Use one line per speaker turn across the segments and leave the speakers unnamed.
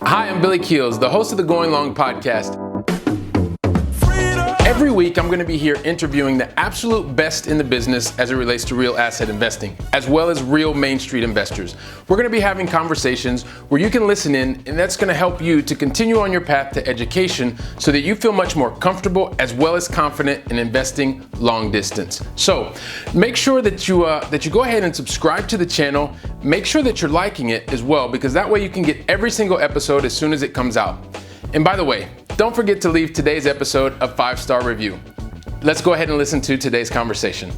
Hi, I'm Billy Keels, the host of the Going Long podcast. Every week, I'm going to be here interviewing the absolute best in the business as it relates to real asset investing, as well as real Main Street investors. We're going to be having conversations where you can listen in, and that's going to help you to continue on your path to education so that you feel much more comfortable as well as confident in investing long distance. So make sure that you go ahead and subscribe to the channel. Make sure that you're liking it as well, because that way you can get every single episode as soon as it comes out. And by the way, don't forget to leave today's episode a 5-star review. Let's go ahead and listen to today's conversation.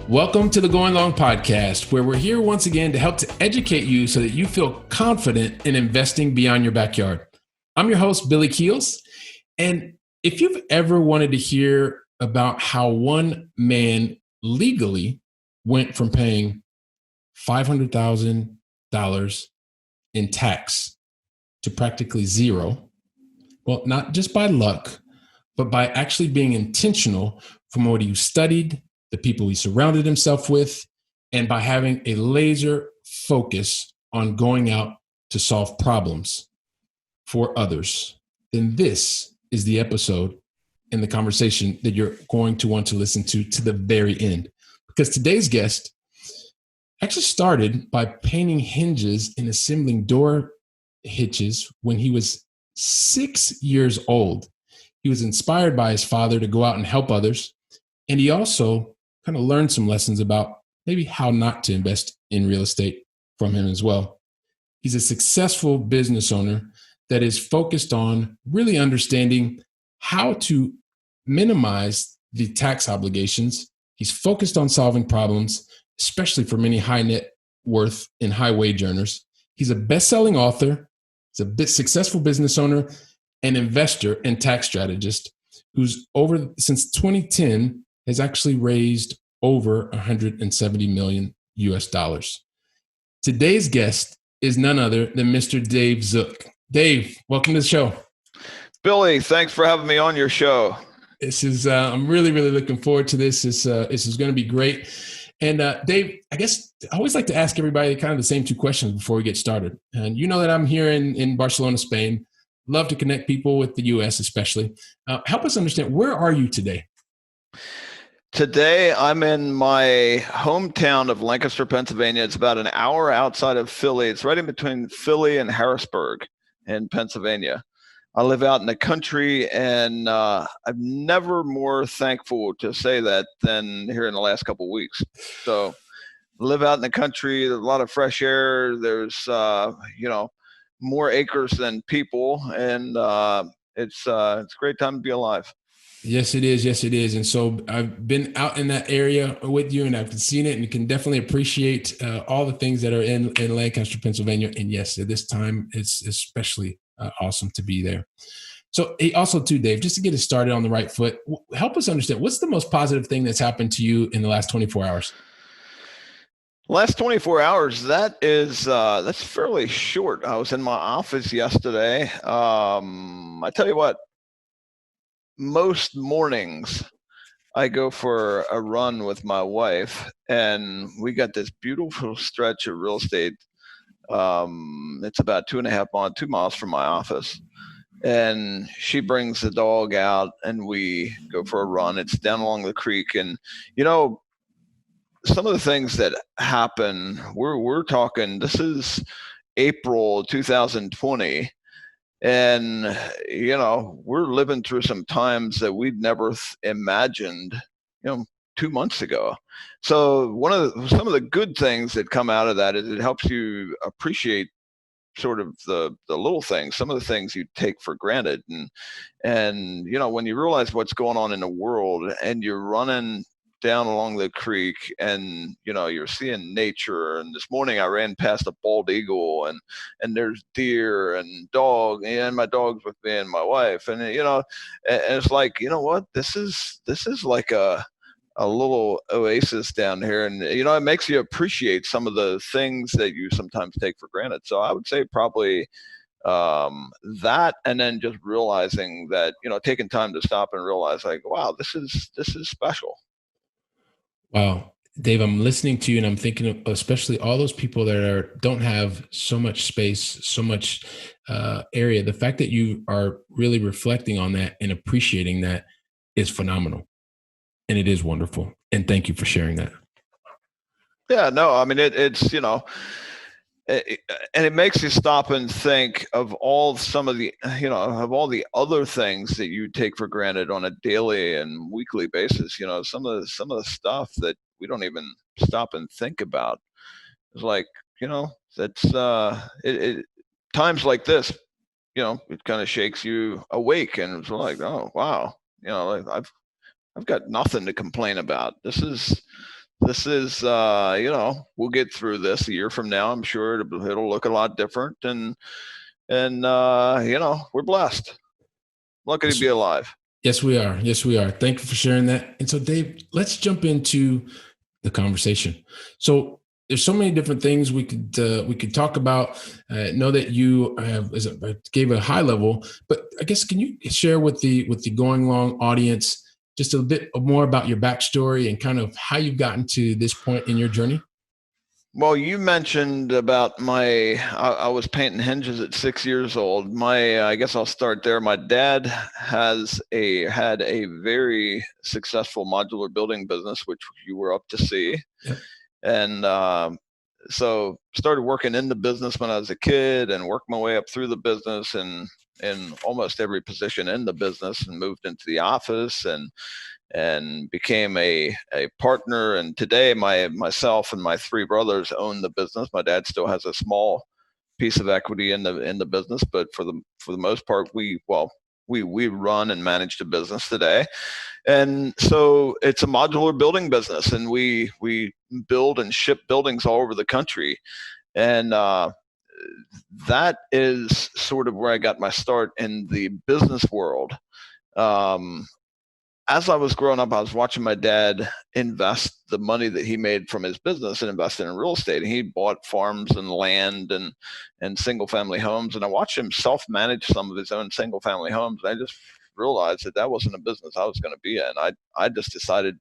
Welcome to the Going Long podcast, where we're here once again to help to educate you so that you feel confident in investing beyond your backyard. I'm your host, Billy Keels. And if you've ever wanted to hear about how one man legally went from paying $500,000 in tax to practically zero, well, not just by luck, but by actually being intentional from what he studied, the people he surrounded himself with, and by having a laser focus on going out to solve problems for others, then this is the episode and the conversation that you're going to want to listen to the very end. Because today's guest actually started by painting hinges and assembling door hitches when he was 6 years old. He was inspired by his father to go out and help others. And he also kind of learned some lessons about maybe how not to invest in real estate from him as well. He's a successful business owner that is focused on really understanding how to minimize the tax obligations. He's focused on solving problems, especially for many high net worth and high wage earners. He's a best-selling author. He's a successful business owner, an investor, and tax strategist who's since 2010 has actually raised over 170 million US dollars. Today's guest is none other than Mr. Dave Zook. Dave, welcome to the show.
Billy, thanks for having me on your show.
This is I'm really looking forward to this. This is going to be great. And Dave, I guess I always like to ask everybody kind of the same two questions before we get started. And you know that I'm here in Barcelona, Spain. Love to connect people with the U.S. especially. Help us understand, where are you today?
Today, I'm in my hometown of Lancaster, Pennsylvania. It's about an hour outside of Philly. It's right in between Philly and Harrisburg in Pennsylvania. I live out in the country, and I'm never more thankful to say that than here in the last couple of weeks. So I live out in the country, there's a lot of fresh air, there's, more acres than people, and it's a great time to be alive.
Yes, it is. Yes, it is. And so I've been out in that area with you, and I've seen it, and can definitely appreciate all the things that are in Lancaster, Pennsylvania. And yes, at this time, it's especially awesome to be there. So also too, Dave, just to get us started on the right foot, help us understand, what's the most positive thing that's happened to you in the last 24 hours?
Last 24 hours, that's fairly short. I was in my office yesterday. I tell you what, most mornings I go for a run with my wife, and we got this beautiful stretch of real estate. It's about 2 miles from my office. And she brings the dog out, and we go for a run. It's down along the creek. And, some of the things that happen, we're talking, this is April 2020. And, we're living through some times that we'd never imagined, 2 months ago. So some of the good things that come out of that is it helps you appreciate sort of the little things, some of the things you take for granted. And when you realize what's going on in the world, and you're running down along the creek, and you're seeing nature. And this morning I ran past a bald eagle, and there's deer and dog, and my dog's with me and my wife, and and it's like, what, this is like a little oasis down here. And it makes you appreciate some of the things that you sometimes take for granted. So I would say probably that, and then just realizing that, taking time to stop and realize, like, wow, this is special.
Wow. Dave, I'm listening to you and I'm thinking of especially all those people that don't have so much space, so much area. The fact that you are really reflecting on that and appreciating that is phenomenal. And it is wonderful. And thank you for sharing that.
Yeah, no, I mean it's and it makes you stop and think of all some of the of all the other things that you take for granted on a daily and weekly basis. Some of the stuff that we don't even stop and think about. It's like, that's it times like this, it kind of shakes you awake, and it's like, oh wow, like I've got nothing to complain about. This is we'll get through this a year from now. I'm sure it'll look a lot different, and we're blessed, lucky to
Yes,
be alive.
yes, we are. Yes, we are. Thank you for sharing that. And so, Dave, let's jump into the conversation. So there's so many different things we could talk about. Know that you have gave a high level, but I guess can you share with the going long audience just a bit more about your backstory and kind of how you've gotten to this point in your journey?
Well, you mentioned about I was painting hinges at 6 years old. I guess I'll start there. My dad had a very successful modular building business, which you were up to see.
Yep.
And so started working in the business when I was a kid, and worked my way up through the business and in almost every position in the business, and moved into the office and became a partner. And today myself and my three brothers own the business. My dad still has a small piece of equity in the business, but for the most part, we run and manage the business today. And so it's a modular building business, and we build and ship buildings all over the country. And that is sort of where I got my start in the business world. Um, as I was growing up, I was watching my dad invest the money that he made from his business and invest it in real estate. And he bought farms and land and single family homes. And I watched him self manage some of his own single family homes. And I just realized that wasn't a business I was going to be in. I just decided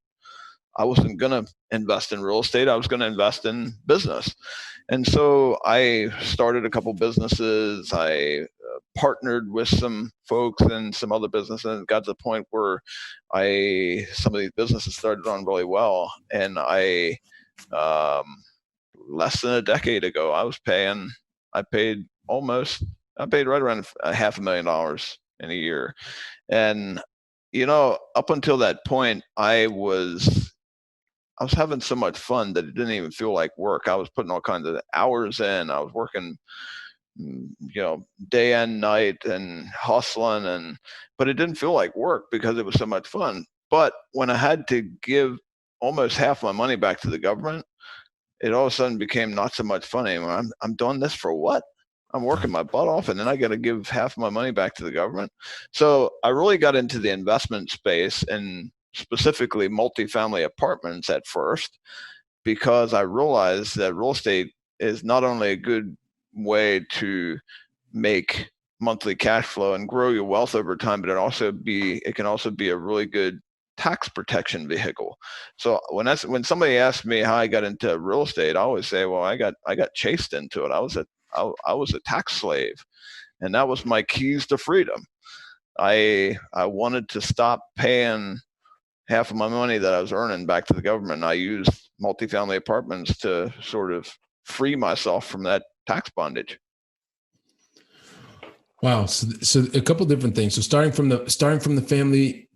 I wasn't going to invest in real estate. I was going to invest in business. And so I started a couple businesses. I partnered with some folks in some other businesses, and got to the point where some of these businesses started on really well. And um, less than a decade ago, I paid right around $500,000 in a year. And, up until that point, I was having so much fun that it didn't even feel like work. I was putting all kinds of hours in. I was working, day and night and hustling, but it didn't feel like work because it was so much fun. But when I had to give almost half my money back to the government, it all of a sudden became not so much fun anymore. I'm doing this for what? I'm working my butt off, and then I got to give half my money back to the government. So I really got into the investment space, and specifically multifamily apartments at first, because I realized that real estate is not only a good way to make monthly cash flow and grow your wealth over time, but it can also be a really good tax protection vehicle. So when somebody asks me how I got into real estate, I always say, well, I got chased into it. I was a tax slave, and that was my keys to freedom. I wanted to stop paying half of my money that I was earning back to the government. I used multifamily apartments to sort of free myself from that tax bondage.
Wow. So a couple different things. So starting from the family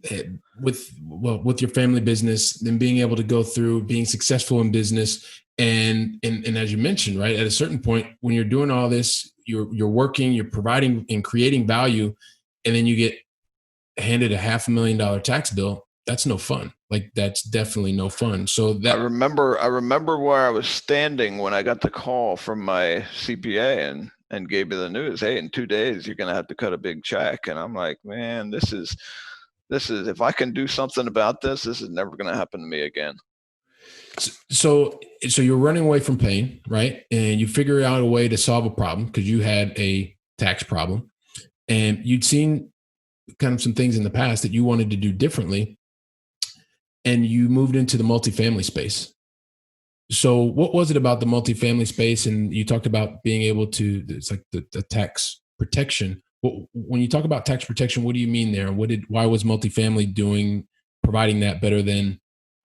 with your family business, then being able to go through being successful in business, and as you mentioned, right, at a certain point when you're doing all this, you're working, you're providing and creating value, and then you get handed a $500,000 tax bill. That's no fun. Like that's definitely no fun. So
I
that
remember where I was standing when I got the call from my CPA and gave me the news. Hey, in 2 days you're gonna have to cut a big check. And I'm like, man, this is if I can do something about this is never gonna happen to me again.
so you're running away from pain, right? And you figure out a way to solve a problem because you had a tax problem, and you'd seen kind of some things in the past that you wanted to do differently, and you moved into the multifamily space. So what was it about the multifamily space? And you talked about being able to, it's like the tax protection. When you talk about tax protection, what do you mean there? Why was multifamily providing that better than,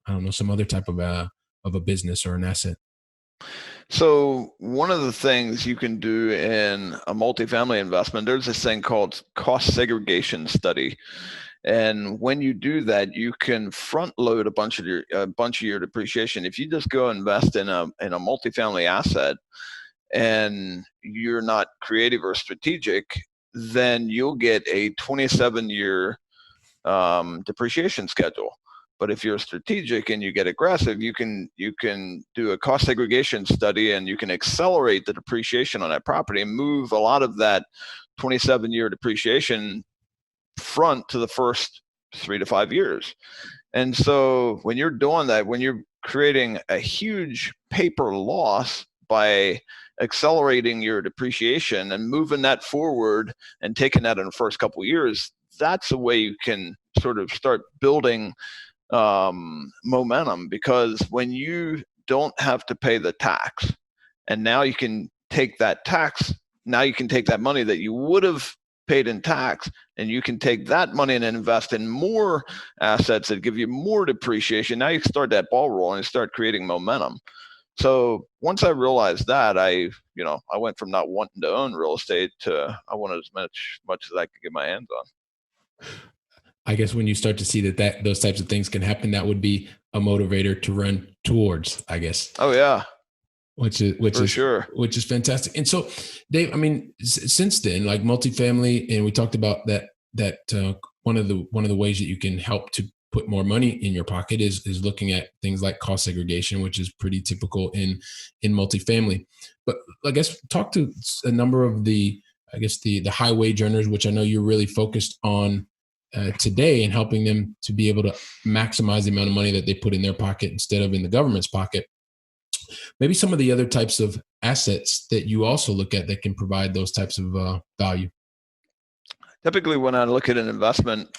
I don't know, some other type of a business or an asset?
So one of the things you can do in a multifamily investment, there's this thing called cost segregation study. And when you do that, you can front load a bunch of your depreciation. If you just go invest in a multifamily asset and you're not creative or strategic, then you'll get a 27-year depreciation schedule. But if you're strategic and you get aggressive, you can do a cost segregation study and you can accelerate the depreciation on that property and move a lot of that 27-year depreciation front to the first 3 to 5 years. And so when you're doing that, when you're creating a huge paper loss by accelerating your depreciation and moving that forward and taking that in the first couple of years, that's a way you can sort of start building momentum, because when you don't have to pay the tax and now you can take that money that you would have paid in tax and you can take that money and invest in more assets that give you more depreciation. Now you can start that ball rolling and start creating momentum. So once I realized that, I went from not wanting to own real estate to I wanted as much as I could get my hands on.
I guess when you start to see that those types of things can happen, that would be a motivator to run towards, I guess.
Oh yeah,
which is fantastic. And so, Dave, I mean, since then, like multifamily, and we talked about that one of the ways that you can help to put more money in your pocket is looking at things like cost segregation, which is pretty typical in multifamily. But I guess talk to a number of the high wage earners, which I know you're really focused on today, and helping them to be able to maximize the amount of money that they put in their pocket instead of in the government's pocket. Maybe some of the other types of assets that you also look at that can provide those types of value.
Typically, when I look at an investment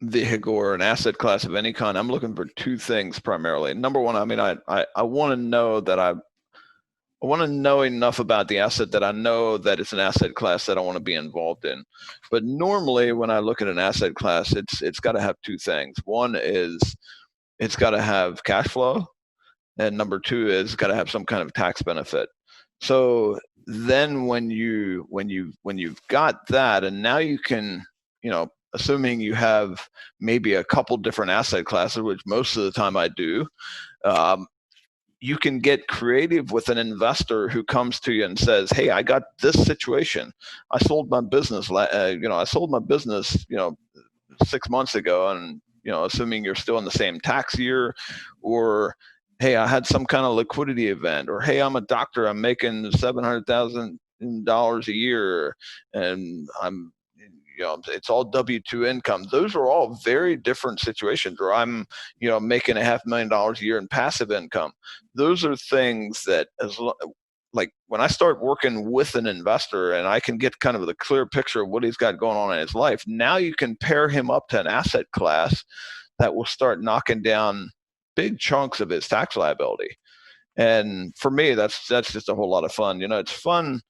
vehicle or an asset class of any kind, I'm looking for two things primarily. Number one, I mean, I want to know that I want to know enough about the asset that I know that it's an asset class that I want to be involved in. But normally when I look at an asset class, it's got to have two things. One is it's got to have cash flow, and number two is it's got to have some kind of tax benefit. So then when you've got that, and now you can, assuming you have maybe a couple different asset classes, which most of the time I do, you can get creative with an investor who comes to you and says, "Hey, I got this situation. I sold my business. I sold my business, 6 months ago, and assuming you're still in the same tax year, or hey, I had some kind of liquidity event, or hey, I'm a doctor. I'm making $700,000 a year, and I'm it's all W-2 income." Those are all very different situations. Or I'm, making $500,000 a year in passive income. Those are things that, like when I start working with an investor and I can get kind of the clear picture of what he's got going on in his life, now you can pair him up to an asset class that will start knocking down big chunks of his tax liability. And for me, that's just a whole lot of fun. It's fun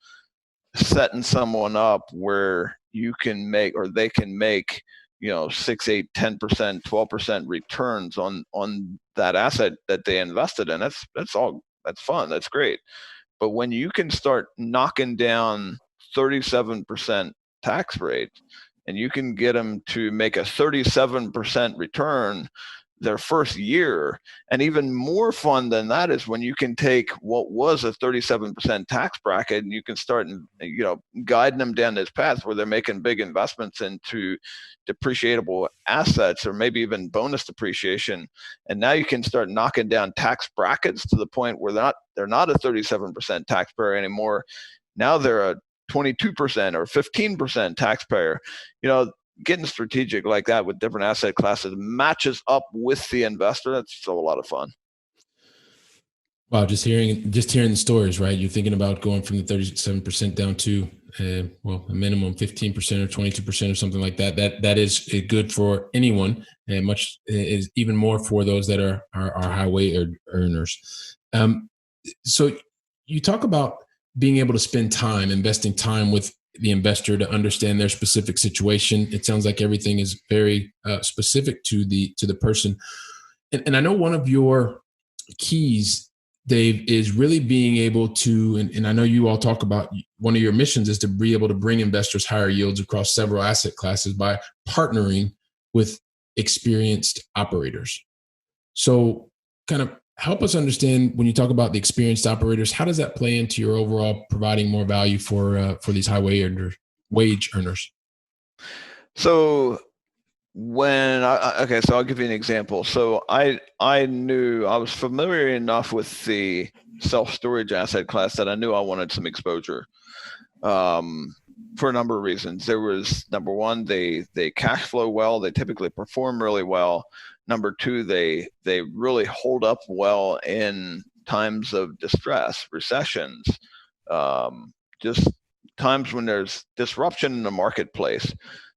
setting someone up where you can make, or they can make, 6, 8, 10%, 12% returns on that asset that they invested in. That's fun. That's great. But when you can start knocking down 37% tax rate, and you can get them to make a 37% return their first year, and even more fun than that is when you can take what was a 37% tax bracket and you can start, guiding them down this path where they're making big investments into depreciable assets, or maybe even bonus depreciation. And now you can start knocking down tax brackets to the point where they're not a 37% taxpayer anymore. Now they're a 22% or 15% taxpayer. Getting strategic like that with different asset classes matches up with the investor. That's still a lot of fun.
Wow, just hearing the stories, right? You're thinking about going from the 37% down to a minimum 15% or 22% or something like that. That is good for anyone, and much is even more for those that are highway earners. So you talk about being able to spend time, investing time with the investor to understand their specific situation. It sounds like everything is very specific to the person. And I know one of your keys, Dave, is really being able to, and I know you all talk about one of your missions is to be able to bring investors higher yields across several asset classes by partnering with experienced operators. So, kind of help us understand when you talk about the experienced operators, how does that play into your overall providing more value for these high wage earners?
So so I'll give you an example. So I knew I was familiar enough with the self-storage asset class that I knew I wanted some exposure, for a number of reasons. There was, number one, they cash flow well. They typically perform really well. Number two, they really hold up well in times of distress, recessions, just times when there's disruption in the marketplace.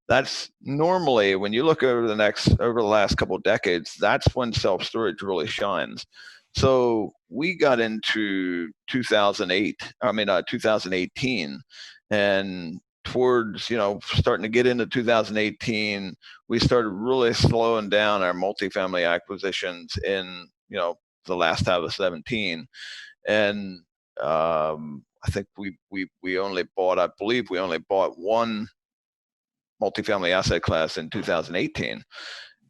That's normally, when you look over the last couple of decades, that's when self-storage really shines. So we got into 2018, and towards, starting to get into 2018, we started really slowing down our multifamily acquisitions in, the last half of 17. And I think we only bought, I believe we only bought one multifamily asset class in 2018,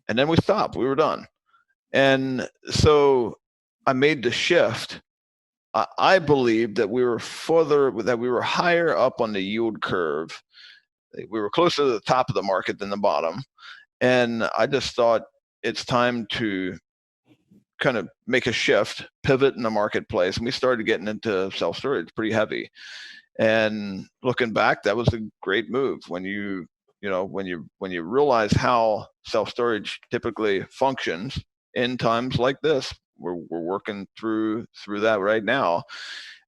and then we stopped. We were done. And so I made the shift. I believed that we were higher up on the yield curve. We were closer to the top of the market than the bottom. And I just thought it's time to kind of make a shift, pivot in the marketplace. And we started getting into self-storage pretty heavy. And looking back, that was a great move. When you realize how self-storage typically functions in times like this, we're working through that right now.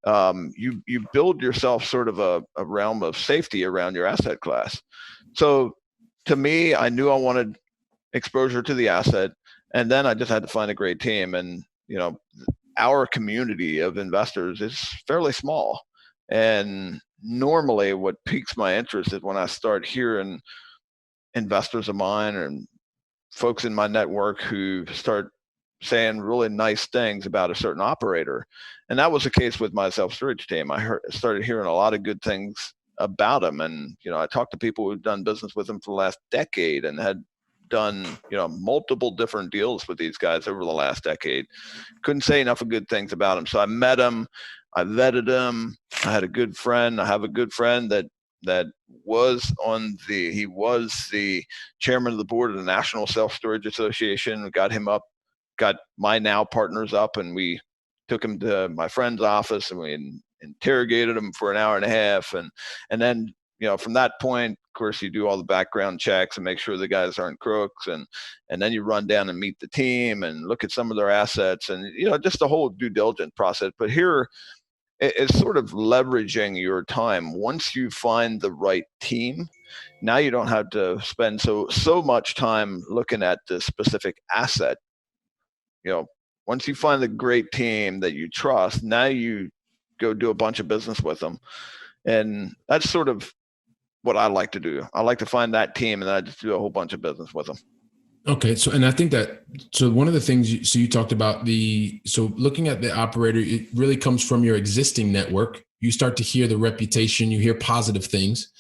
You build yourself sort of a realm of safety around your asset class. So to me, I knew I wanted exposure to the asset, and then I just had to find a great team. And our community of investors is fairly small. And normally what piques my interest is when I start hearing investors of mine and folks in my network who start saying really nice things about a certain operator. And that was the case with my self-storage team. I started hearing a lot of good things about them. And, I talked to people who've done business with them for the last decade and had done, multiple different deals with these guys over the last decade. Couldn't say enough of good things about them. So I met them, I vetted them. I have a good friend that was the chairman of the board of the National Self-Storage Association. Got my now partners up, and we took him to my friend's office, and we interrogated him for an hour and a half. And then, from that point, of course, you do all the background checks and make sure the guys aren't crooks. And then you run down and meet the team and look at some of their assets, and, just the whole due diligence process. But here, it's sort of leveraging your time. Once you find the right team, now you don't have to spend so much time looking at the specific asset. Once you find the great team that you trust, now you go do a bunch of business with them. And that's sort of what I like to do. I like to find that team, and then I just do a whole bunch of business with them.
Okay. So, and I think so one of the things, you talked about so looking at the operator, it really comes from your existing network. You start to hear the reputation, you hear positive things.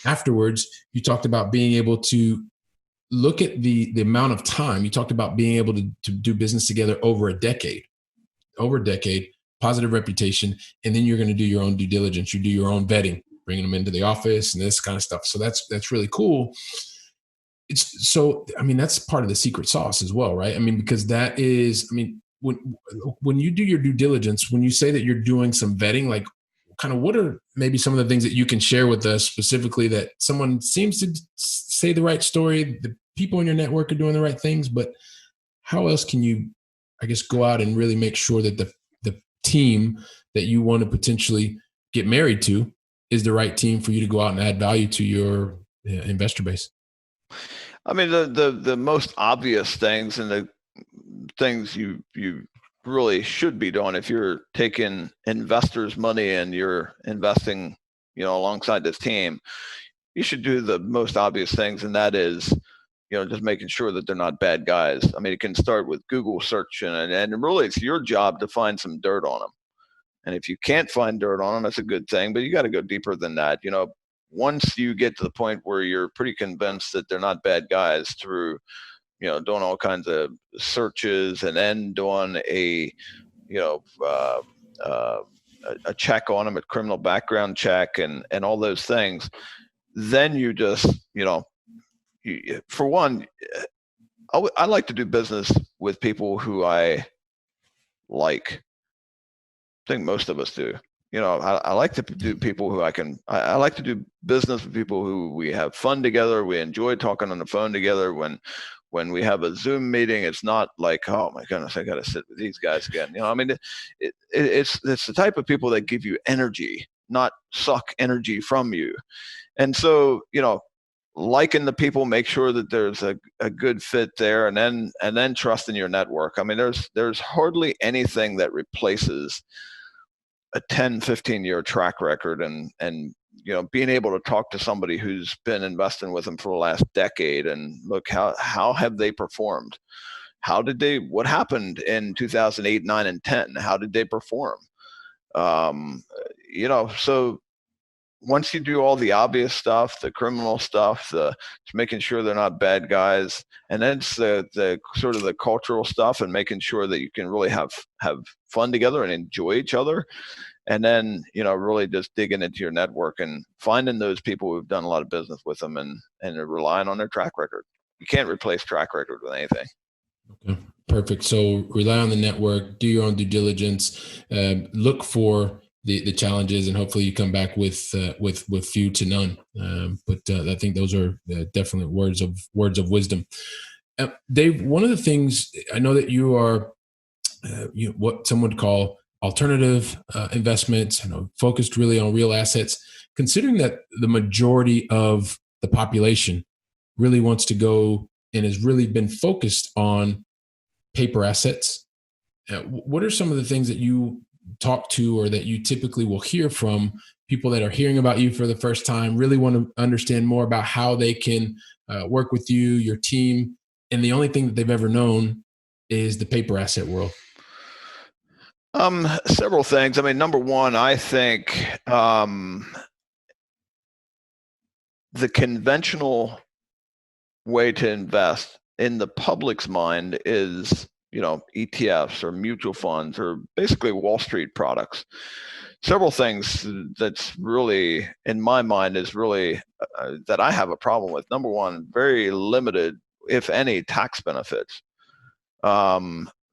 Afterwards, you talked about being able to look at the amount of time. You talked about being able to do business together over a decade, positive reputation. And then you're going to do your own due diligence. You do your own vetting, bringing them into the office and this kind of stuff. So that's really cool. That's part of the secret sauce as well, right? Because that is, when you do your due diligence, when you say that you're doing some vetting, like kind of what are maybe some of the things that you can share with us specifically that someone seems to say the right story, the people in your network are doing the right things, but how else can you, I guess, go out and really make sure that the team that you want to potentially get married to is the right team for you to go out and add value to your investor base?
The most obvious things, and the things you really should be doing if you're taking investors' money and you're investing, alongside this team. You should do the most obvious things, and that is, just making sure that they're not bad guys. I mean, it can start with Google search, and really it's your job to find some dirt on them. And if you can't find dirt on them, that's a good thing, but you got to go deeper than that. Once you get to the point where you're pretty convinced that they're not bad guys through, doing all kinds of searches and then doing a, you know, a check on them, a criminal background check, and all those things, then you just, for one, I like to do business with people who I like. I think most of us do. I like to do people who I like to do business with people who we have fun together. We enjoy talking on the phone together. When we have a Zoom meeting, it's not like, oh my goodness, I got to sit with these guys again. I mean, it's the type of people that give you energy, not suck energy from you. And so, liking the people, make sure that there's a good fit there, and then trust in your network. I mean, there's hardly anything that replaces a 10-15 year track record, and being able to talk to somebody who's been investing with them for the last decade and look, how have they performed? What happened in 2008, 9, and 10? How did they perform? So once you do all the obvious stuff, the criminal stuff, it's making sure they're not bad guys, and then it's the sort of the cultural stuff and making sure that you can really have fun together and enjoy each other. And then, really just digging into your network and finding those people who've done a lot of business with them and relying on their track record. You can't replace track record with anything.
Okay, perfect. So rely on the network, do your own due diligence, look for the challenges, and hopefully you come back with few to none. But I think those are definitely words of wisdom. Dave, one of the things I know that you are, what some would call alternative investments, focused really on real assets. Considering that the majority of the population really wants to go and has really been focused on paper assets, what are some of the things that you talk to, or that you typically will hear from people that are hearing about you for the first time, really want to understand more about how they can work with you, your team, and the only thing that they've ever known is the paper asset world?
Several things. I mean, number one, I think the conventional way to invest in the public's mind is, ETFs or mutual funds or basically Wall Street products. Several things that's really, in my mind, is really that I have a problem with. Number one, very limited, if any, tax benefits.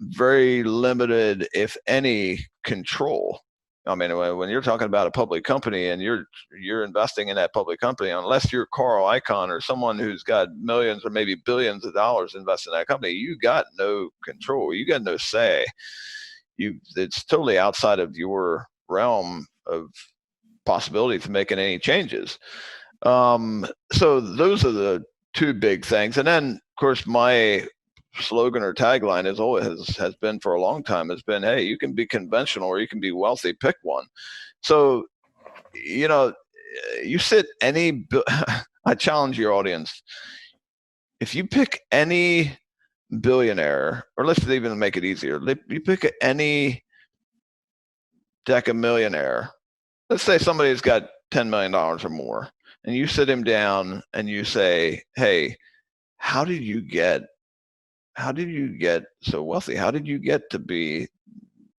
Very limited, if any, control. I mean, when you're talking about a public company and you're investing in that public company, unless you're Carl Icahn or someone who's got millions or maybe billions of dollars invested in that company, you got no control. You got no say. It's totally outside of your realm of possibility to making any changes. So those are the two big things. And then, of course, my slogan or tagline has been for a long time has been, hey, you can be conventional or you can be wealthy, pick one. So you sit any I challenge your audience, if you pick any billionaire, or let's even make it easier, you pick any deca millionaire, let's say somebody's got $10 million or more, and you sit him down and you say, hey, how did you get so wealthy? How did you get to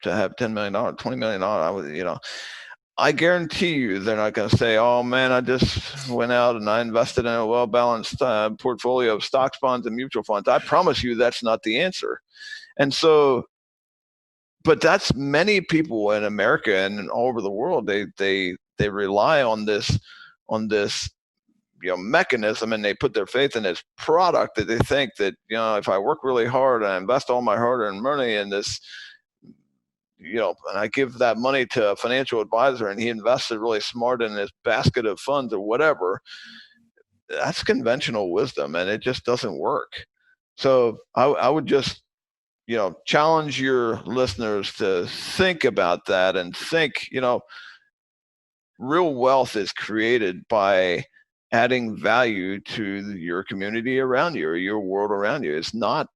have $10 million, $20 million? I guarantee you they're not going to say, oh man, I just went out and I invested in a well-balanced portfolio of stocks, bonds, and mutual funds. I promise you that's not the answer. And so, but that's many people in America and all over the world. They rely on this mechanism, and they put their faith in this product that they think that, if I work really hard and I invest all my hard-earned money in this, and I give that money to a financial advisor and he invested really smart in this basket of funds or whatever, that's conventional wisdom, and it just doesn't work. So I would just challenge your listeners to think about that and think, real wealth is created by adding value to your community around you or your world around you. It's not,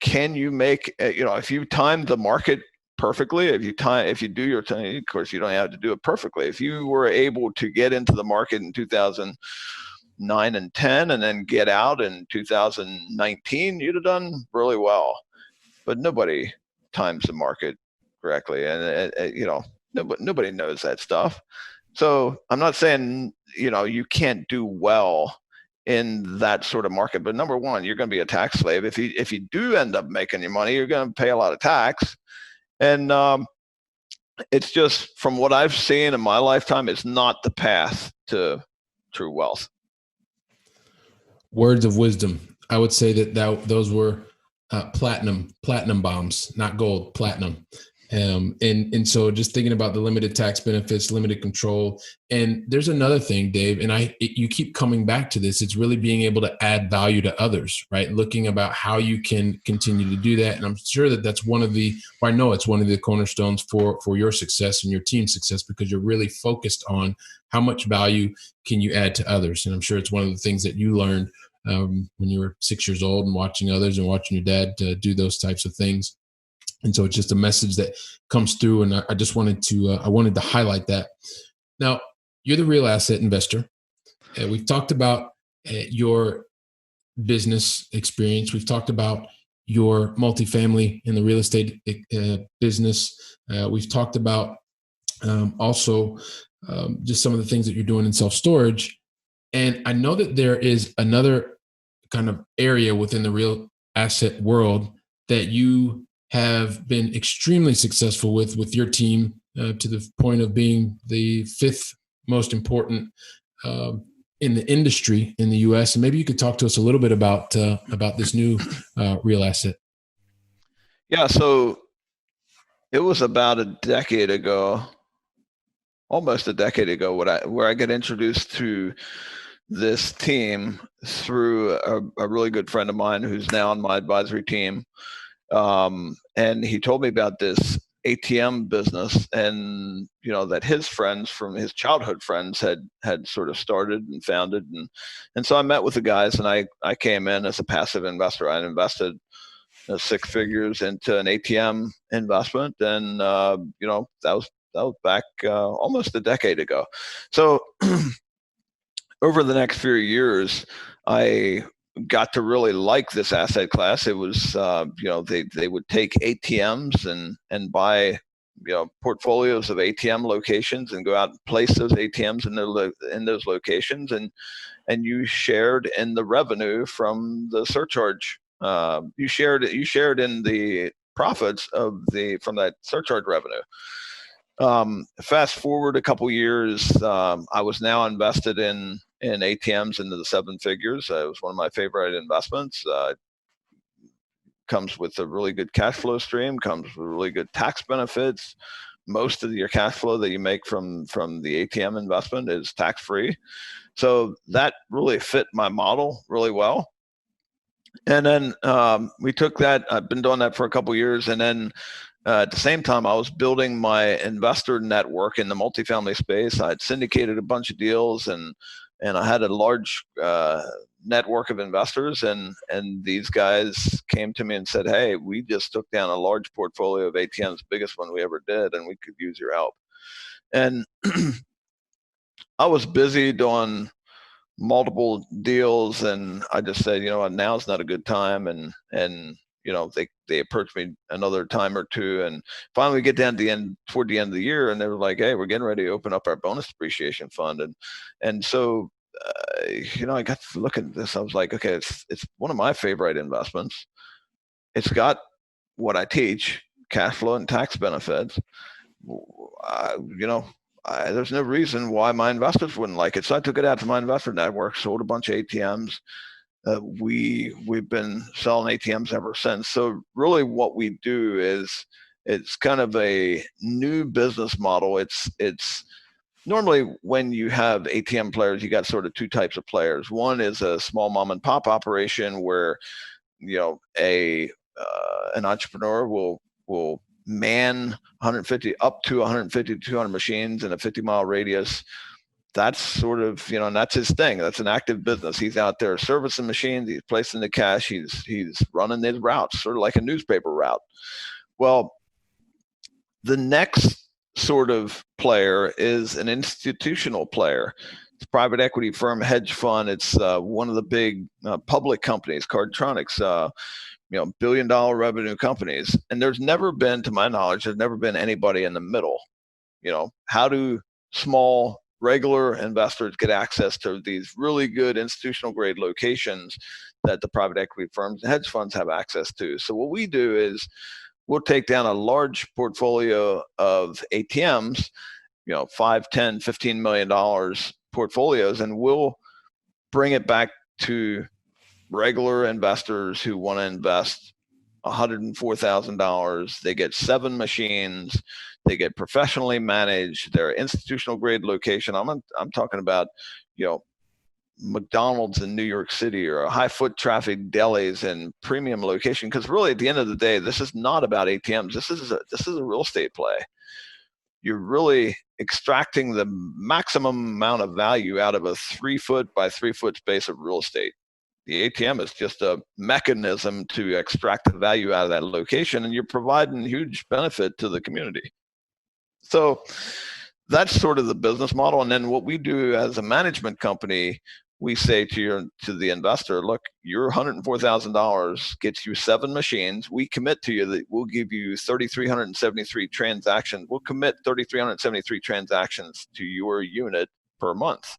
can you make, if you time the market perfectly, if you do your time, of course, you don't have to do it perfectly. If you were able to get into the market in 2009 and 10 and then get out in 2019, you'd have done really well. But nobody times the market correctly. And, nobody knows that stuff. So I'm not saying, you can't do well in that sort of market, but number one, you're going to be a tax slave. If you do end up making your money, you're going to pay a lot of tax. And it's just, from what I've seen in my lifetime, it's not the path to true wealth.
Words of wisdom. I would say that those were platinum bombs, not gold, platinum. And so just thinking about the limited tax benefits, limited control. And there's another thing, Dave, and you keep coming back to this. It's really being able to add value to others, right? Looking about how you can continue to do that. And I'm sure that that's I know it's one of the cornerstones for your success and your team's success, because you're really focused on how much value can you add to others. And I'm sure it's one of the things that you learned when you were 6 years old and watching others and watching your dad do those types of things. And so it's just a message that comes through. And I just wanted to highlight that. Now, you're the real asset investor. We've talked about your business experience. We've talked about your multifamily in the real estate business. We've talked about also just some of the things that you're doing in self-storage. And I know that there is another kind of area within the real asset world that you have been extremely successful with your team to the point of being the fifth most important in the industry in the U.S. And maybe you could talk to us a little bit about this new real asset.
Yeah, so it was about a decade ago, almost a decade ago, where I got introduced to this team through a really good friend of mine who's now on my advisory team. And he told me about this ATM business, and that his friends from his childhood friends had sort of started and founded, and so I met with the guys, and I came in as a passive investor. I invested 6 figures into an ATM investment, and that was back almost a decade ago. So over the next few years, I got to really like this asset class. It was, they would take ATMs and buy, portfolios of ATM locations and go out and place those ATMs in those locations, and you shared in the revenue from the surcharge. You shared in the profits from that surcharge revenue. Fast forward a couple years, I was now invested in ATMs into the 7 figures. It was one of my favorite investments. Comes with a really good cash flow stream, comes with really good tax benefits. Most of your cash flow that you make from the ATM investment is tax free. So that really fit my model really well. And then we took that. I've been doing that for a couple years, and then at the same time, I was building my investor network in the multifamily space. I'd syndicated a bunch of deals, and I had a large network of investors. And these guys came to me and said, "Hey, we just took down a large portfolio of ATMs, biggest one we ever did, and we could use your help." And I was busy doing multiple deals, and I just said, now's not a good time. And they approached me another time or two, and finally we get down to toward the end of the year, and they were like, "Hey, we're getting ready to open up our bonus depreciation fund." And so I got to look at this. I was like, okay, it's one of my favorite investments. It's got what I teach, cash flow and tax benefits. There's no reason why my investors wouldn't like it. So I took it out to my investor network, sold a bunch of ATMs. We've been selling ATMs ever since. So really what we do is, it's kind of a new business model. It's normally when you have ATM players, you got sort of 2 types of players. One is a small mom and pop operation where, a an entrepreneur will man 150 up to 150 to 200 machines in a 50-mile radius. That's sort of, and that's his thing. That's an active business. He's out there servicing machines. He's placing the cash. He's running his routes, sort of like a newspaper route. Well, the next sort of player is an institutional player. It's a private equity firm, hedge fund. It's one of the big public companies, Cardtronics, billion-dollar revenue companies. And there's never been, to my knowledge, there's never been anybody in the middle. How do small, regular investors get access to these really good institutional grade locations that the private equity firms and hedge funds have access to? So what we do is we'll take down a large portfolio of ATMs, $5, $10, $15 million portfolios, and we'll bring it back to regular investors who want to invest $104,000. They get 7 machines. They get professionally managed. They're institutional grade location. I'm talking about, McDonald's in New York City or high foot traffic delis and premium location. Because really, at the end of the day, this is not about ATMs. This is a real estate play. You're really extracting the maximum amount of value out of a 3 foot by 3 foot space of real estate. The ATM is just a mechanism to extract the value out of that location, and you're providing huge benefit to the community. So that's sort of the business model. And then what we do as a management company, we say to the investor, look, your $104,000 gets you 7 machines. We commit to you that we'll give you 3,373 transactions. We'll commit 3,373 transactions to your unit per month.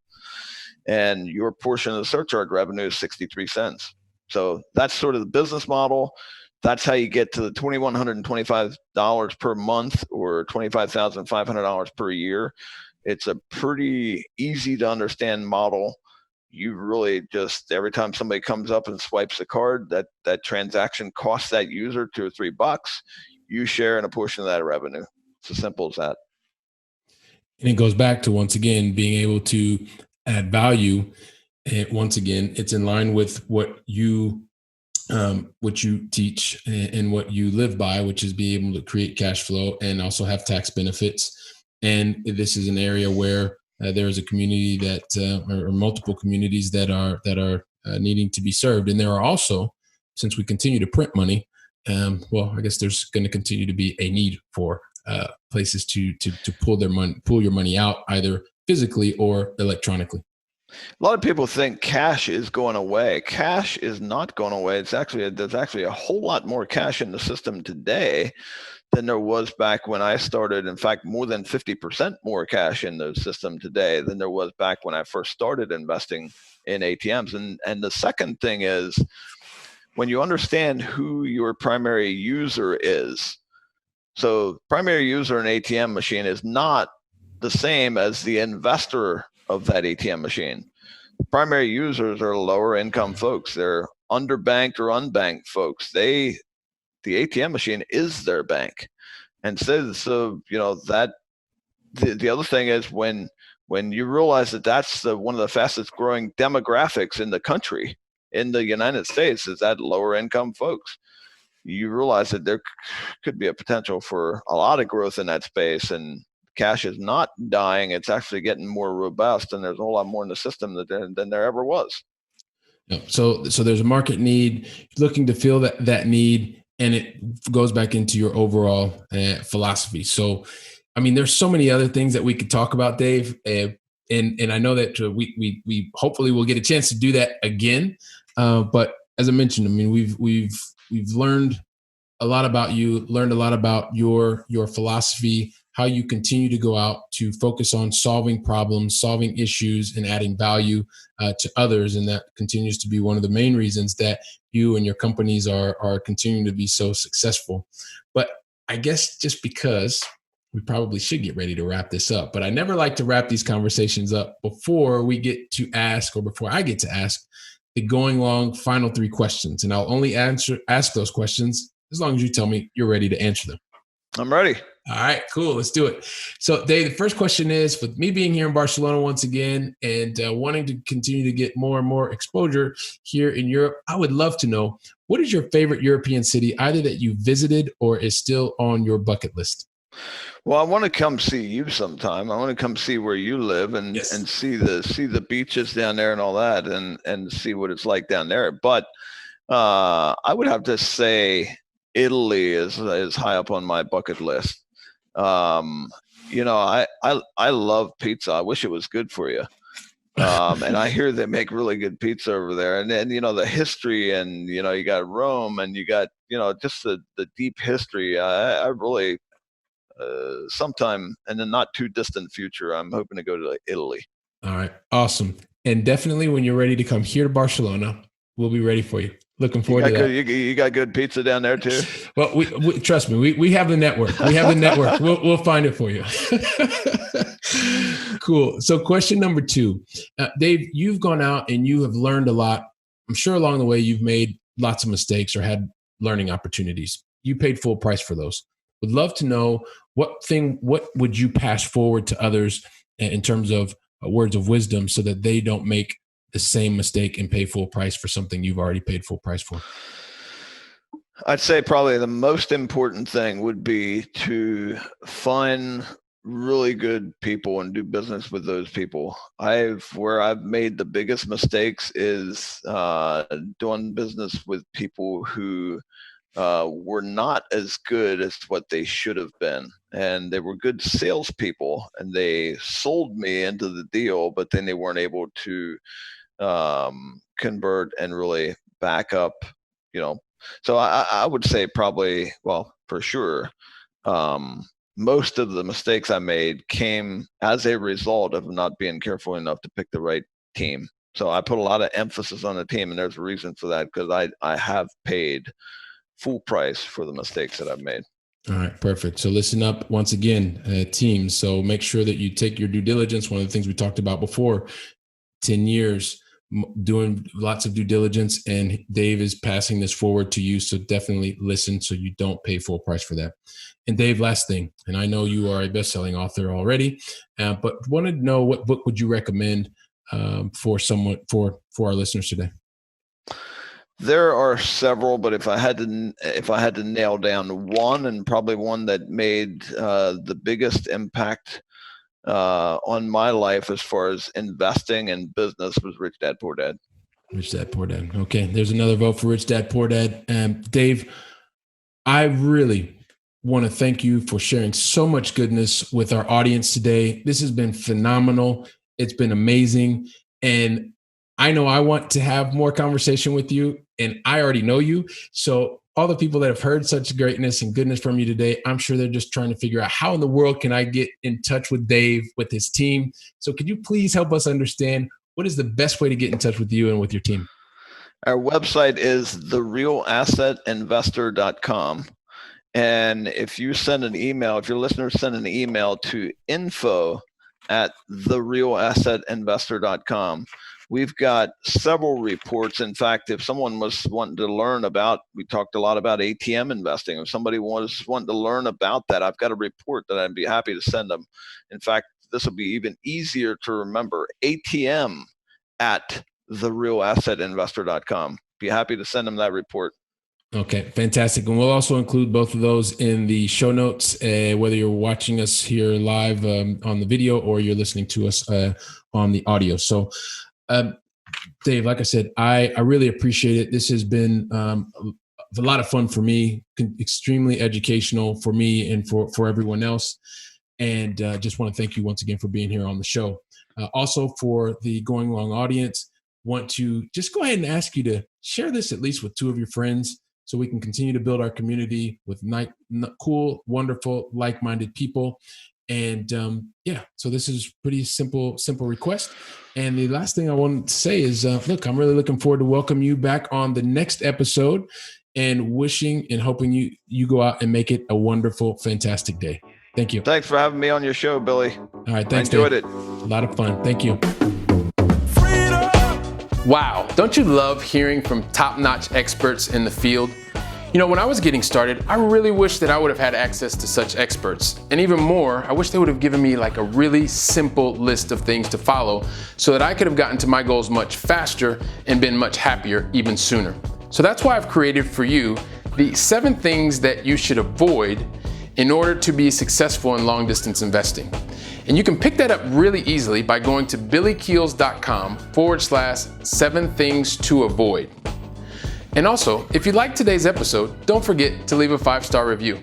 And your portion of the surcharge revenue is 63 cents. So that's sort of the business model. That's how you get to the $2,125 per month or $25,500 per year. It's a pretty easy to understand model. You really just, every time somebody comes up and swipes a card, that transaction costs that user $2 or $3. You share in a portion of that revenue. It's as simple as that.
And it goes back to, once again, being able to add value. And once again, it's in line with what you teach and what you live by, which is being able to create cash flow and also have tax benefits. And this is an area where there is a community that, or multiple communities that are needing to be served. And there are also, since we continue to print money, I guess there's going to continue to be a need for places to pull your money out, either physically or electronically.
A lot of people think cash is going away. Cash is not going away. There's actually a whole lot more cash in the system today than there was back when I started. In fact, more than 50% more cash in the system today than there was back when I first started investing in ATMs. And the second thing is, when you understand who your primary user is. So primary user in an ATM machine is not the same as the investor of that ATM machine. The primary users are lower income folks. They're underbanked or unbanked folks. The ATM machine is their bank. And so that the other thing is when you realize that that's one of the fastest growing demographics in the country, in the United States, is that lower income folks. You realize that there could be a potential for a lot of growth in that space, and cash is not dying. It's actually getting more robust, and there's a whole lot more in the system than there ever was.
So there's a market need, looking to fill that need, and it goes back into your overall philosophy. So, I mean, there's so many other things that we could talk about, Dave, and I know that we hopefully will get a chance to do that again. But as I mentioned, I mean, we've learned a lot about you, learned a lot about your philosophy, how you continue to go out to focus on solving problems, solving issues, and adding value to others. And that continues to be one of the main reasons that you and your companies are continuing to be so successful. But I guess just because we probably should get ready to wrap this up, but I never like to wrap these conversations up before we get to ask, or before I get to ask, the going long final 3 questions. And I'll only ask those questions as long as you tell me you're ready to answer them.
I'm ready.
All right, cool. Let's do it. So, Dave, the first question is, with me being here in Barcelona once again and wanting to continue to get more and more exposure here in Europe, I would love to know, what is your favorite European city, either that you visited or is still on your bucket list?
Well, I want to come see you sometime. I want to come see where you live and
Yes.
and see the beaches down there and all that, and see what it's like down there. But I would have to say Italy is high up on my bucket list. I love pizza. I wish it was good for you. And I hear they make really good pizza over there. And then, the history, and, you got Rome, and you got, just the deep history. I really, sometime in the not too distant future, I'm hoping to go to Italy.
All right. Awesome. And definitely when you're ready to come here to Barcelona, we'll be ready for you. Looking forward to that.
You got good pizza down there too?
Well, we trust me. We have the network. We have the network. We'll find it for you. Cool. So question number 2, Dave, you've gone out and you have learned a lot. I'm sure along the way you've made lots of mistakes or had learning opportunities. You paid full price for those. Would love to know what would you pass forward to others in terms of words of wisdom so that they don't make the same mistake and pay full price for something you've already paid full price for?
I'd say probably the most important thing would be to find really good people and do business with those people. Where I've made the biggest mistakes is doing business with people who were not as good as what they should have been. And they were good salespeople and they sold me into the deal, but then they weren't able to convert and really back up, So I would say probably, well, for sure, most of the mistakes I made came as a result of not being careful enough to pick the right team. So I put a lot of emphasis on the team, and there's a reason for that, because I have paid full price for the mistakes that I've made.
All right, perfect. So listen up once again, teams. So make sure that you take your due diligence. One of the things we talked about before, 10 years doing lots of due diligence, and Dave is passing this forward to you. So definitely listen so you don't pay full price for that. And Dave, last thing, and I know you are a best-selling author already, but wanted to know, what book would you recommend for our listeners today?
There are several, but if I had to nail down one, and probably one that made the biggest impact on my life as far as investing in business, was Rich Dad Poor Dad.
Rich Dad Poor Dad. Okay, there's another vote for Rich Dad Poor Dad. Dave, I really want to thank you for sharing so much goodness with our audience today. This has been phenomenal. It's been amazing. And I know I want to have more conversation with you, and I already know you. So all the people that have heard such greatness and goodness from you today, I'm sure they're just trying to figure out, how in the world can I get in touch with Dave, with his team? So could you please help us understand, what is the best way to get in touch with you and with your team?
Our website is therealassetinvestor.com. And if you send an email, if your listeners send an email to info@therealassetinvestor.com, we've got several reports. In fact, if someone was wanting to learn about, we talked a lot about ATM investing. If somebody was wanting to learn about that, I've got a report that I'd be happy to send them. In fact, this will be even easier to remember. ATM@therealassetinvestor.com. Be happy to send them that report.
Okay, fantastic. And we'll also include both of those in the show notes, whether you're watching us here live on the video or you're listening to us on the audio. So, Dave, like I said, I really appreciate it. This has been a lot of fun for me, extremely educational for me and for everyone else. And just want to thank you once again for being here on the show. Also, for the Going Long audience, want to just go ahead and ask you to share this at least with 2 of your friends, so we can continue to build our community with cool, wonderful, like-minded people. And so this is pretty simple request. And the last thing I want to say is, look, I'm really looking forward to welcome you back on the next episode, and wishing and hoping you go out and make it a wonderful, fantastic day. Thank you.
Thanks for having me on your show, Billy.
All right, thanks,
I enjoyed
Dave.
it.
A lot of fun. Thank you. Wow, don't you love hearing from top-notch experts in the field? You know, when I was getting started, I really wish that I would have had access to such experts. And even more, I wish they would have given me like a really simple list of things to follow so that I could have gotten to my goals much faster and been much happier even sooner. So that's why I've created for you the 7 things that you should avoid in order to be successful in long distance investing. And you can pick that up really easily by going to billykeels.com/7 things to avoid. And also, if you liked today's episode, don't forget to leave a 5-star review.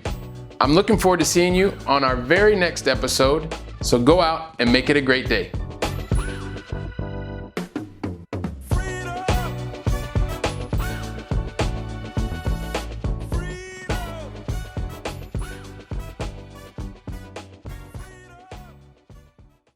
I'm looking forward to seeing you on our very next episode, so go out and make it a great day.